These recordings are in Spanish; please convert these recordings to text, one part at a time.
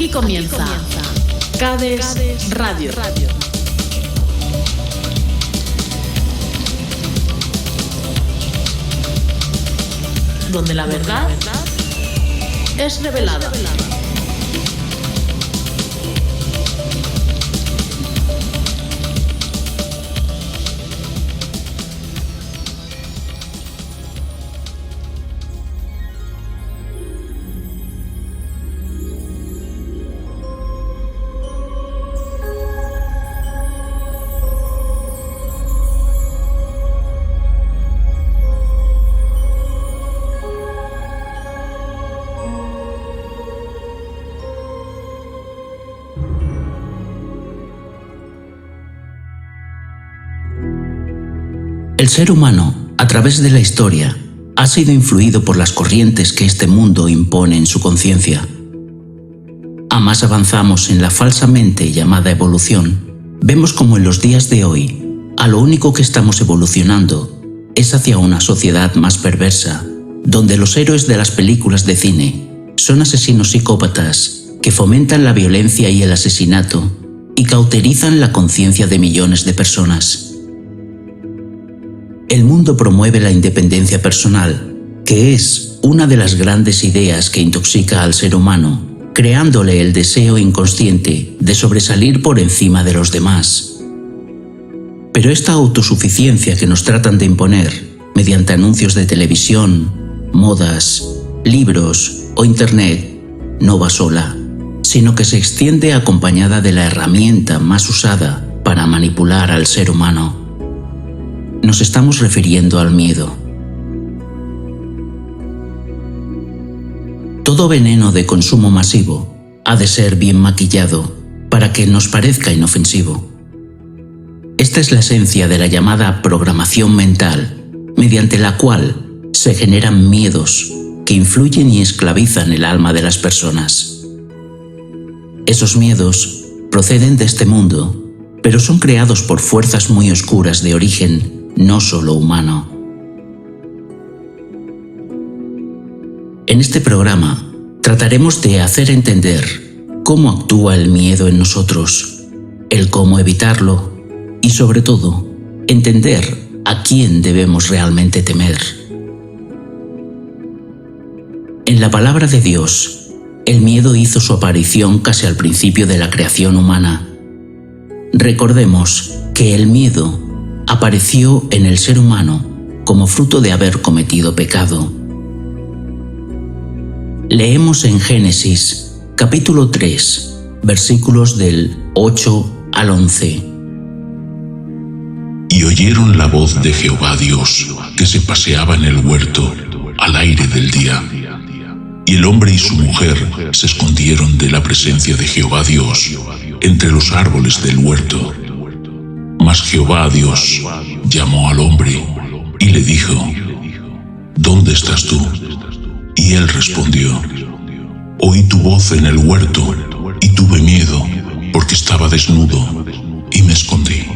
Aquí comienza Cades Radio. Donde la verdad es revelada. El ser humano, a través de la historia, ha sido influido por las corrientes que este mundo impone en su conciencia. A más avanzamos en la falsamente llamada evolución, vemos como en los días de hoy, a lo único que estamos evolucionando es hacia una sociedad más perversa, donde los héroes de las películas de cine son asesinos psicópatas que fomentan la violencia y el asesinato y cauterizan la conciencia de millones de personas. El mundo promueve la independencia personal, que es una de las grandes ideas que intoxica al ser humano, creándole el deseo inconsciente de sobresalir por encima de los demás. Pero esta autosuficiencia que nos tratan de imponer, mediante anuncios de televisión, modas, libros o internet, no va sola, sino que se extiende acompañada de la herramienta más usada para manipular al ser humano. Nos estamos refiriendo al miedo. Todo veneno de consumo masivo ha de ser bien maquillado para que nos parezca inofensivo. Esta es la esencia de la llamada programación mental, mediante la cual se generan miedos que influyen y esclavizan el alma de las personas. Esos miedos proceden de este mundo, pero son creados por fuerzas muy oscuras de origen no solo humano. En este programa trataremos de hacer entender cómo actúa el miedo en nosotros, el cómo evitarlo y, sobre todo, entender a quién debemos realmente temer. En la palabra de Dios, el miedo hizo su aparición casi al principio de la creación humana. Recordemos que el miedo apareció en el ser humano como fruto de haber cometido pecado. Leemos en Génesis, capítulo 3, versículos del 8 al 11. Y oyeron la voz de Jehová Dios, que se paseaba en el huerto, al aire del día. Y el hombre y su mujer se escondieron de la presencia de Jehová Dios, entre los árboles del huerto. Mas Jehová Dios llamó al hombre y le dijo: ¿Dónde estás tú? Y él respondió: Oí tu voz en el huerto y tuve miedo, porque estaba desnudo y me escondí.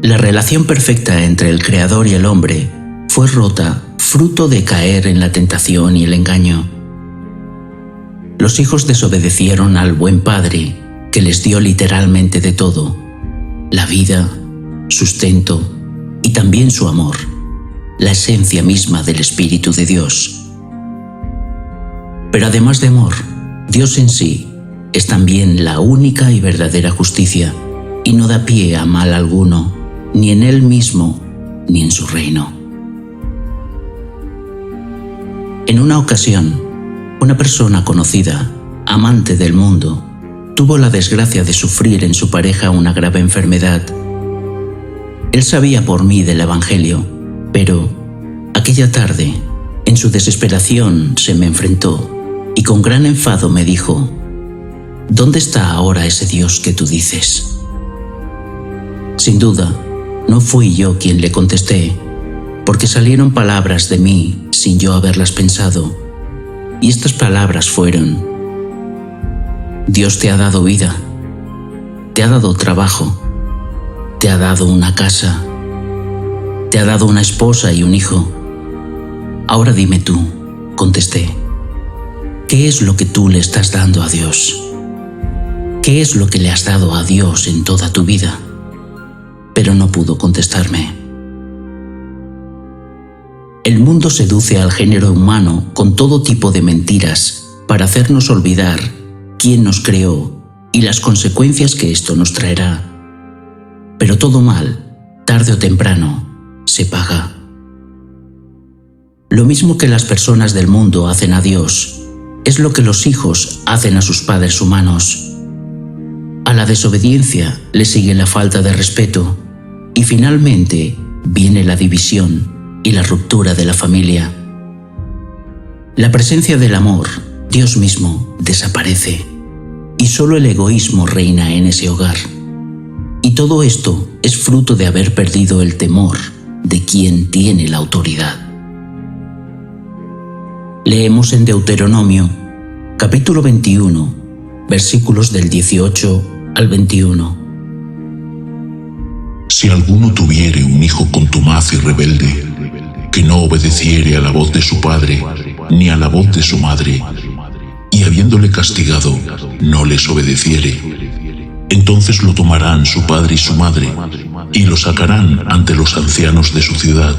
La relación perfecta entre el Creador y el hombre fue rota fruto de caer en la tentación y el engaño. Los hijos desobedecieron al buen Padre, que les dio literalmente de todo: la vida, sustento y también su amor, la esencia misma del Espíritu de Dios. Pero además de amor, Dios en sí es también la única y verdadera justicia, y no da pie a mal alguno, ni en Él mismo, ni en su reino. En una ocasión, una persona conocida, amante del mundo, tuvo la desgracia de sufrir en su pareja una grave enfermedad. Él sabía por mí del Evangelio, pero aquella tarde, en su desesperación, se me enfrentó y con gran enfado me dijo: ¿Dónde está ahora ese Dios que tú dices? Sin duda, no fui yo quien le contesté, porque salieron palabras de mí sin yo haberlas pensado, y estas palabras fueron: Dios te ha dado vida, te ha dado trabajo, te ha dado una casa, te ha dado una esposa y un hijo. Ahora dime tú, contesté, ¿qué es lo que tú le estás dando a Dios? ¿Qué es lo que le has dado a Dios en toda tu vida? Pero no pudo contestarme. El mundo seduce al género humano con todo tipo de mentiras para hacernos olvidar quién nos creó y las consecuencias que esto nos traerá. Pero todo mal, tarde o temprano, se paga. Lo mismo que las personas del mundo hacen a Dios, es lo que los hijos hacen a sus padres humanos. A la desobediencia le sigue la falta de respeto y finalmente viene la división y la ruptura de la familia. La presencia del amor, Dios mismo, desaparece y solo el egoísmo reina en ese hogar. Y todo esto es fruto de haber perdido el temor de quien tiene la autoridad. Leemos en Deuteronomio, capítulo 21, versículos del 18 al 21. Si alguno tuviere un hijo contumaz y rebelde, que no obedeciere a la voz de su padre, ni a la voz de su madre, y habiéndole castigado, no les obedeciere, entonces lo tomarán su padre y su madre, y lo sacarán ante los ancianos de su ciudad,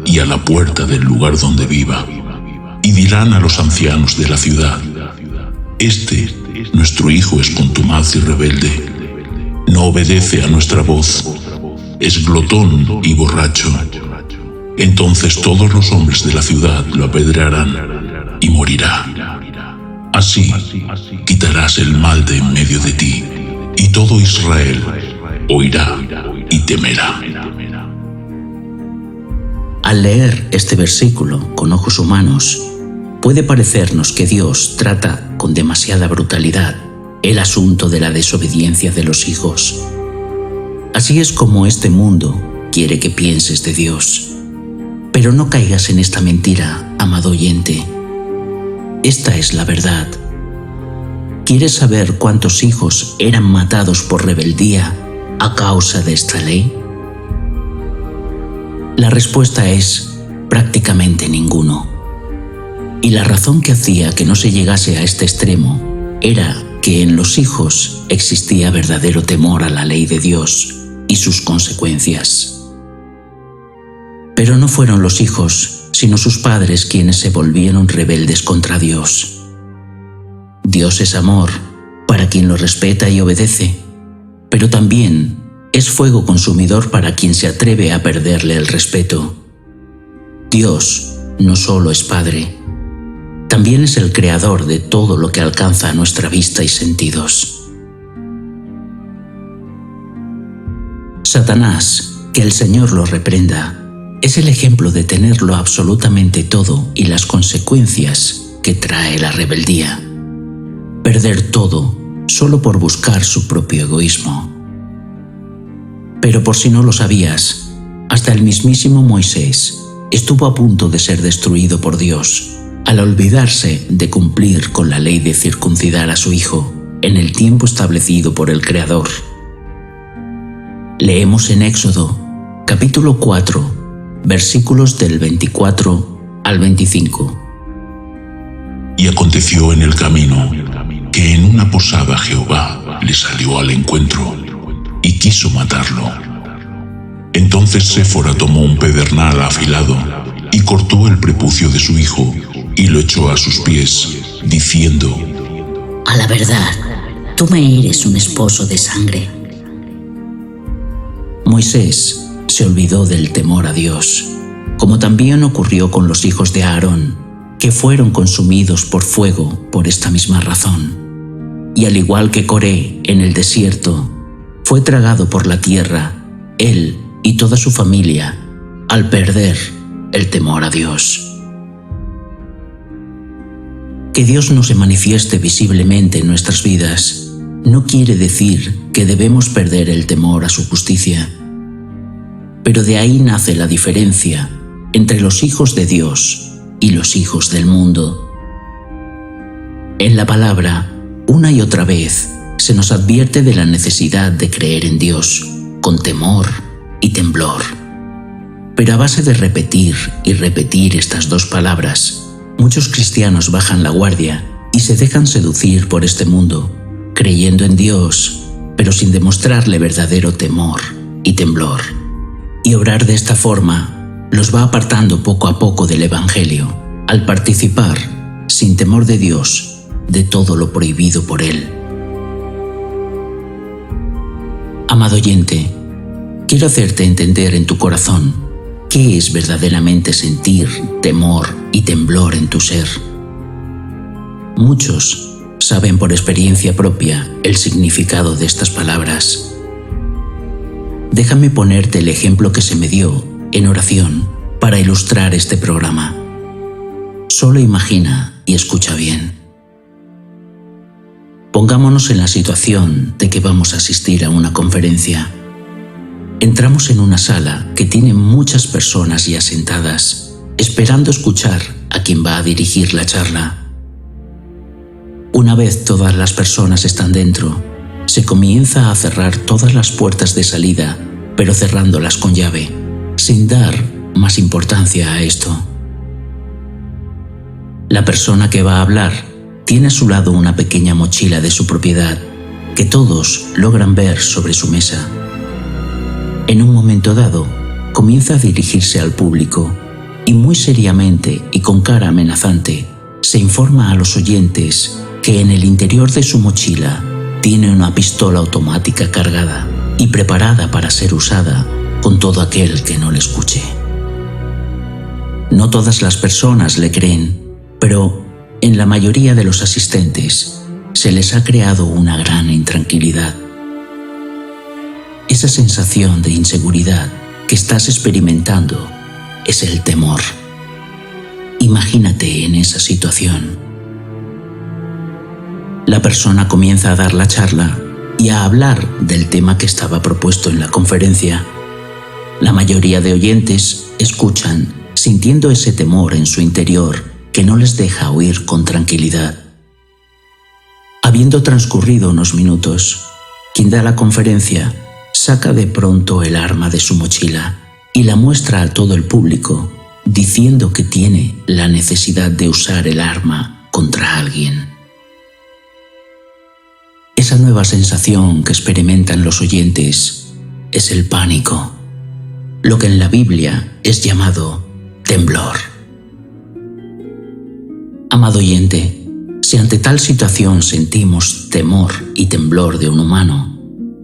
y a la puerta del lugar donde viva, y dirán a los ancianos de la ciudad: Este, nuestro hijo, es contumaz y rebelde, no obedece a nuestra voz, es glotón y borracho. Entonces todos los hombres de la ciudad lo apedrearán y morirá. Así quitarás el mal de en medio de ti, y todo Israel oirá y temerá. Al leer este versículo con ojos humanos, puede parecernos que Dios trata con demasiada brutalidad el asunto de la desobediencia de los hijos. Así es como este mundo quiere que pienses de Dios. Pero no caigas en esta mentira, amado oyente. Esta es la verdad. ¿Quieres saber cuántos hijos eran matados por rebeldía a causa de esta ley? La respuesta es prácticamente ninguno. Y la razón que hacía que no se llegase a este extremo era que en los hijos existía verdadero temor a la ley de Dios y sus consecuencias. Pero no fueron los hijos, sino sus padres quienes se volvieron rebeldes contra Dios. Dios es amor para quien lo respeta y obedece, pero también es fuego consumidor para quien se atreve a perderle el respeto. Dios no solo es Padre, también es el creador de todo lo que alcanza a nuestra vista y sentidos. Satanás, que el Señor lo reprenda, es el ejemplo de tenerlo absolutamente todo y las consecuencias que trae la rebeldía. Perder todo solo por buscar su propio egoísmo. Pero por si no lo sabías, hasta el mismísimo Moisés estuvo a punto de ser destruido por Dios al olvidarse de cumplir con la ley de circuncidar a su hijo en el tiempo establecido por el Creador. Leemos en Éxodo, capítulo 4, versículos del 24 al 25. Y aconteció en el camino que en una posada Jehová le salió al encuentro y quiso matarlo. Entonces Séfora tomó un pedernal afilado y cortó el prepucio de su hijo y lo echó a sus pies, diciendo: A la verdad, tú me eres un esposo de sangre. Moisés se olvidó del temor a Dios, como también ocurrió con los hijos de Aarón, que fueron consumidos por fuego por esta misma razón. Y al igual que Coré en el desierto, fue tragado por la tierra, él y toda su familia, al perder el temor a Dios. Que Dios no se manifieste visiblemente en nuestras vidas no quiere decir que debemos perder el temor a su justicia. Pero de ahí nace la diferencia entre los hijos de Dios y los hijos del mundo. En la palabra, una y otra vez, se nos advierte de la necesidad de creer en Dios con temor y temblor. Pero a base de repetir y repetir estas dos palabras, muchos cristianos bajan la guardia y y se dejan seducir por este mundo, creyendo en Dios, pero sin demostrarle verdadero temor y temblor. Y obrar de esta forma los va apartando poco a poco del Evangelio, al participar, sin temor de Dios, de todo lo prohibido por Él. Amado oyente, quiero hacerte entender en tu corazón qué es verdaderamente sentir temor y temblor en tu ser. Muchos saben por experiencia propia el significado de estas palabras. Déjame ponerte el ejemplo que se me dio en oración para ilustrar este programa. Solo imagina y escucha bien. Pongámonos en la situación de que vamos a asistir a una conferencia. Entramos en una sala que tiene muchas personas ya sentadas, esperando escuchar a quien va a dirigir la charla. Una vez todas las personas están dentro, se comienza a cerrar todas las puertas de salida, pero cerrándolas con llave, sin dar más importancia a esto. La persona que va a hablar tiene a su lado una pequeña mochila de su propiedad que todos logran ver sobre su mesa. En un momento dado, comienza a dirigirse al público y muy seriamente y con cara amenazante se informa a los oyentes que en el interior de su mochila tiene una pistola automática cargada y preparada para ser usada con todo aquel que no le escuche. No todas las personas le creen, pero en la mayoría de los asistentes se les ha creado una gran intranquilidad. Esa sensación de inseguridad que estás experimentando es el temor. Imagínate en esa situación. La persona comienza a dar la charla y a hablar del tema que estaba propuesto en la conferencia. La mayoría de oyentes escuchan, sintiendo ese temor en su interior que no les deja oír con tranquilidad. Habiendo transcurrido unos minutos, quien da la conferencia saca de pronto el arma de su mochila y la muestra a todo el público, diciendo que tiene la necesidad de usar el arma contra alguien. Esa nueva sensación que experimentan los oyentes es el pánico, lo que en la Biblia es llamado temblor. Amado oyente, si ante tal situación sentimos temor y temblor de un humano,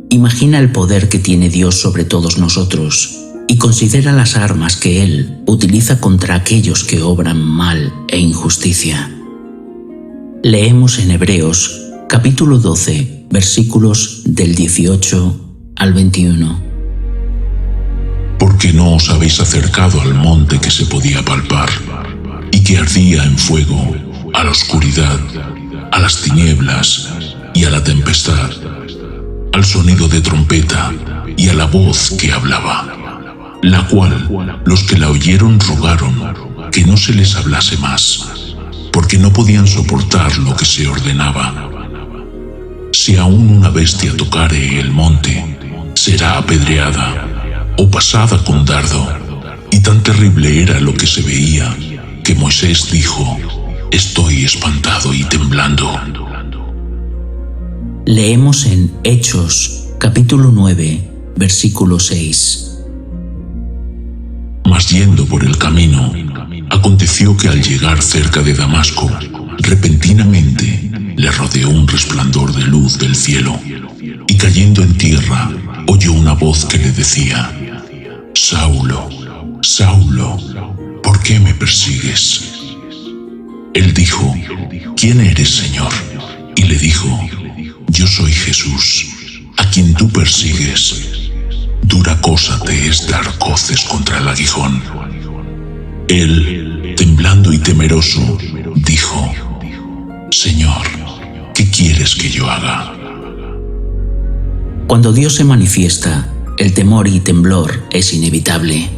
imagina el poder que tiene Dios sobre todos nosotros y considera las armas que Él utiliza contra aquellos que obran mal e injusticia. Leemos en Hebreos, capítulo 12, versículos del 18 al 21. Porque no os habéis acercado al monte que se podía palpar y que ardía en fuego, a la oscuridad, a las tinieblas y a la tempestad, al sonido de trompeta y a la voz que hablaba, la cual los que la oyeron rogaron que no se les hablase más, porque no podían soportar lo que se ordenaba. Si aún una bestia tocare el monte, será apedreada o pasada con dardo, y tan terrible era lo que se veía que Moisés dijo: estoy espantado y temblando. Leemos en Hechos, capítulo 9, versículo 6. Mas yendo por el camino, aconteció que al llegar cerca de Damasco, repentinamente le rodeó un resplandor de luz del cielo, y cayendo en tierra, oyó una voz que le decía: Saulo, Saulo, ¿por qué me persigues? Él dijo: ¿Quién eres, Señor? Y le dijo: Yo soy Jesús, a quien tú persigues. Dura cosa te es dar coces contra el aguijón. Él, temblando y temeroso, dijo: Señor, ¿qué quieres que yo haga? Cuando Dios se manifiesta, el temor y temblor es inevitable.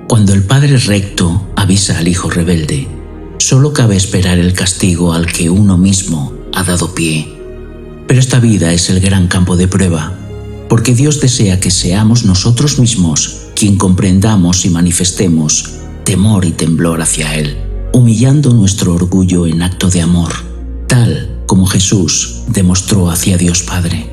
Cuando el Padre recto avisa al Hijo rebelde, solo cabe esperar el castigo al que uno mismo ha dado pie. Pero esta vida es el gran campo de prueba, porque Dios desea que seamos nosotros mismos quien comprendamos y manifestemos temor y temblor hacia Él, humillando nuestro orgullo en acto de amor tal como Jesús demostró hacia Dios Padre.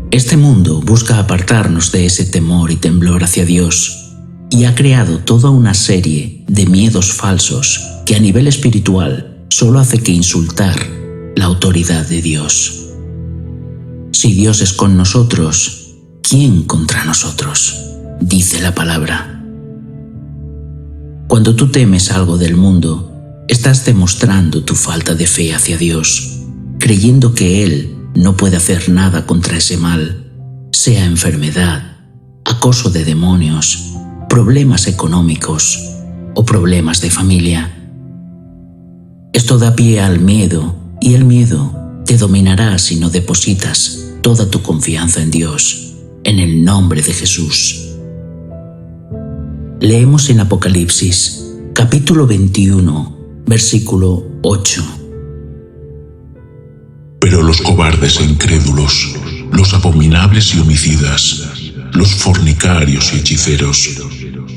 Este mundo busca apartarnos de ese temor y temblor hacia Dios y ha creado toda una serie de miedos falsos que a nivel espiritual solo hace que insultar la autoridad de Dios. Si Dios es con nosotros, ¿quién contra nosotros?, dice la palabra. Cuando tú temes algo del mundo, estás demostrando tu falta de fe hacia Dios, creyendo que Él no puede hacer nada contra ese mal, sea enfermedad, acoso de demonios, problemas económicos o problemas de familia. Esto da pie al miedo y el miedo te dominará si no depositas toda tu confianza en Dios, en el nombre de Jesús. Leemos en Apocalipsis, capítulo 21, versículo 8. Pero los cobardes e incrédulos, los abominables y homicidas, los fornicarios y hechiceros,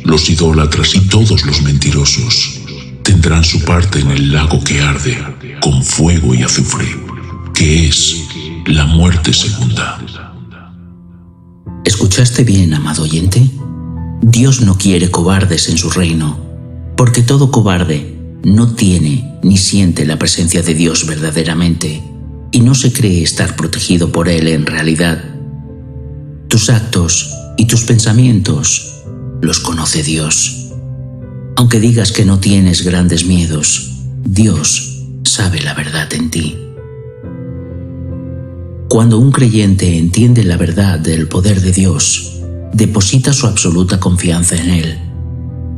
los idólatras y todos los mentirosos, tendrán su parte en el lago que arde con fuego y azufre, que es la muerte segunda. ¿Escuchaste bien, amado oyente? Dios no quiere cobardes en su reino, porque todo cobarde no tiene ni siente la presencia de Dios verdaderamente y no se cree estar protegido por Él en realidad. Tus actos y tus pensamientos los conoce Dios. Aunque digas que no tienes grandes miedos, Dios sabe la verdad en ti. Cuando un creyente entiende la verdad del poder de Dios, deposita su absoluta confianza en Él.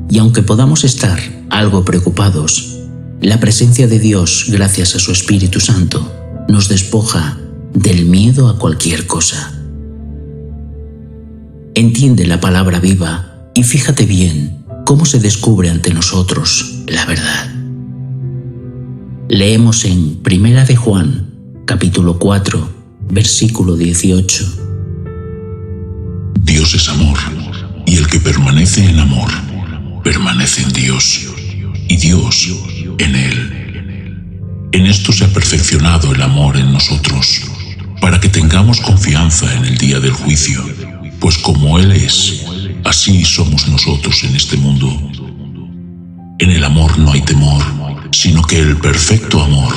Y aunque podamos estar algo preocupados, la presencia de Dios, gracias a su Espíritu Santo, nos despoja del miedo a cualquier cosa. Entiende la palabra viva y fíjate bien cómo se descubre ante nosotros la verdad. Leemos en Primera de Juan, capítulo 4, versículo 18. Dios es amor, y el que permanece en amor, permanece en Dios, y Dios en Él. En esto se ha perfeccionado el amor en nosotros, para que tengamos confianza en el día del juicio, pues como Él es, así somos nosotros en este mundo. En el amor no hay temor, sino que el perfecto amor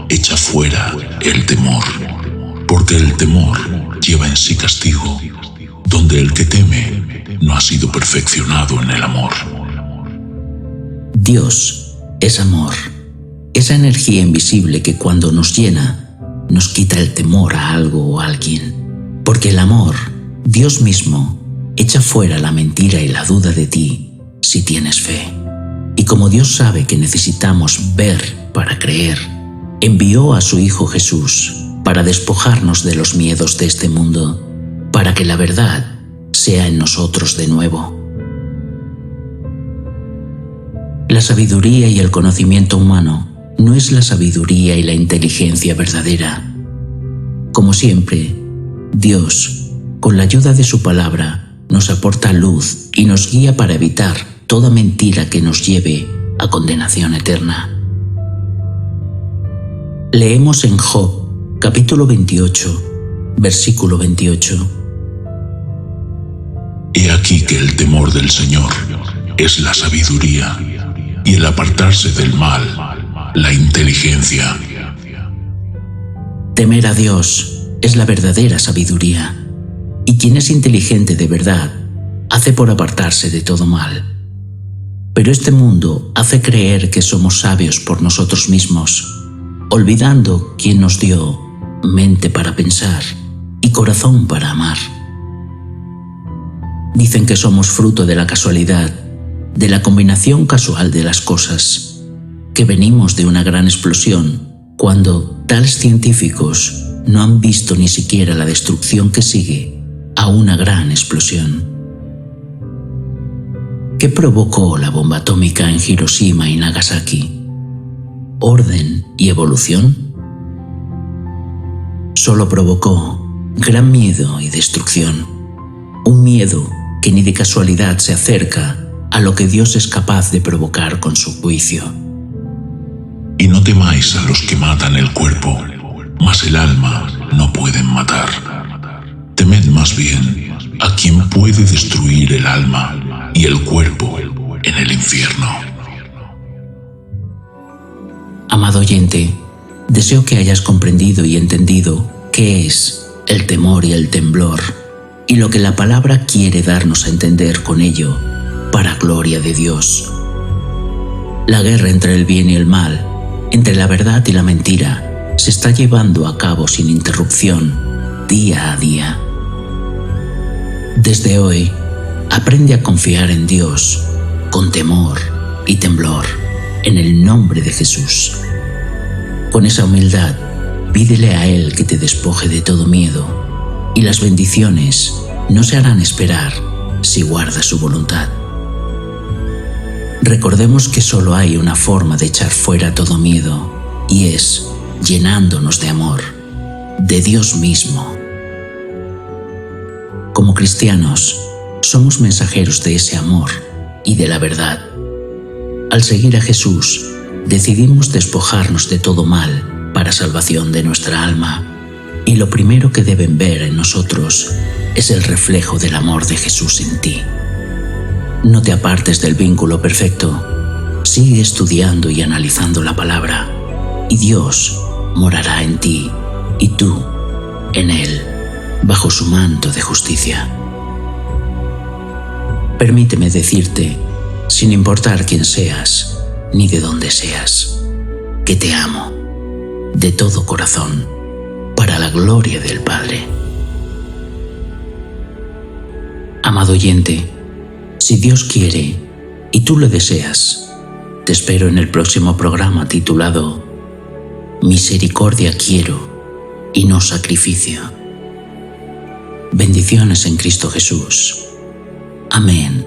echa fuera el temor, porque el temor lleva en sí castigo, donde el que teme no ha sido perfeccionado en el amor. Dios es amor, esa energía invisible que cuando nos llena, nos quita el temor a algo o a alguien, porque el amor, Dios mismo, echa fuera la mentira y la duda de ti si tienes fe. Y como Dios sabe que necesitamos ver para creer, envió a su Hijo Jesús para despojarnos de los miedos de este mundo, para que la verdad sea en nosotros de nuevo. La sabiduría y el conocimiento humano no es la sabiduría y la inteligencia verdadera. Como siempre, Dios, con la ayuda de su palabra, nos aporta luz y nos guía para evitar toda mentira que nos lleve a condenación eterna. Leemos en Job, capítulo 28, versículo 28. He aquí que el temor del Señor es la sabiduría, y el apartarse del mal, la inteligencia. Temer a Dios es la verdadera sabiduría, y quien es inteligente de verdad hace por apartarse de todo mal. Pero este mundo hace creer que somos sabios por nosotros mismos, olvidando quien nos dio mente para pensar y corazón para amar. Dicen que somos fruto de la casualidad, de la combinación casual de las cosas, que venimos de una gran explosión, cuando tales científicos no han visto ni siquiera la destrucción que sigue a una gran explosión. ¿Qué provocó la bomba atómica en Hiroshima y Nagasaki? ¿Orden y evolución? Solo provocó gran miedo y destrucción, un miedo que ni de casualidad se acerca a lo que Dios es capaz de provocar con su juicio. Y no temáis a los que matan el cuerpo, mas el alma no pueden matar. Temed más bien a quien puede destruir el alma y el cuerpo en el infierno. Amado oyente, deseo que hayas comprendido y entendido qué es el temor y el temblor, y lo que la palabra quiere darnos a entender con ello, para gloria de Dios. La guerra entre el bien y el mal, entre la verdad y la mentira, se está llevando a cabo sin interrupción, día a día. Desde hoy, aprende a confiar en Dios, con temor y temblor, en el nombre de Jesús. Con esa humildad, pídele a Él que te despoje de todo miedo, y las bendiciones no se harán esperar si guardas su voluntad. Recordemos que solo hay una forma de echar fuera todo miedo, y es llenándonos de amor, de Dios mismo. Como cristianos, somos mensajeros de ese amor y de la verdad. Al seguir a Jesús, decidimos despojarnos de todo mal para salvación de nuestra alma, y lo primero que deben ver en nosotros es el reflejo del amor de Jesús en ti. No te apartes del vínculo perfecto, sigue estudiando y analizando la palabra, y Dios morará en ti, y tú en Él, bajo su manto de justicia. Permíteme decirte, sin importar quién seas, ni de dónde seas, que te amo, de todo corazón, para la gloria del Padre. Amado oyente, si Dios quiere y tú lo deseas, te espero en el próximo programa titulado Misericordia quiero y no sacrificio. Bendiciones en Cristo Jesús. Amén.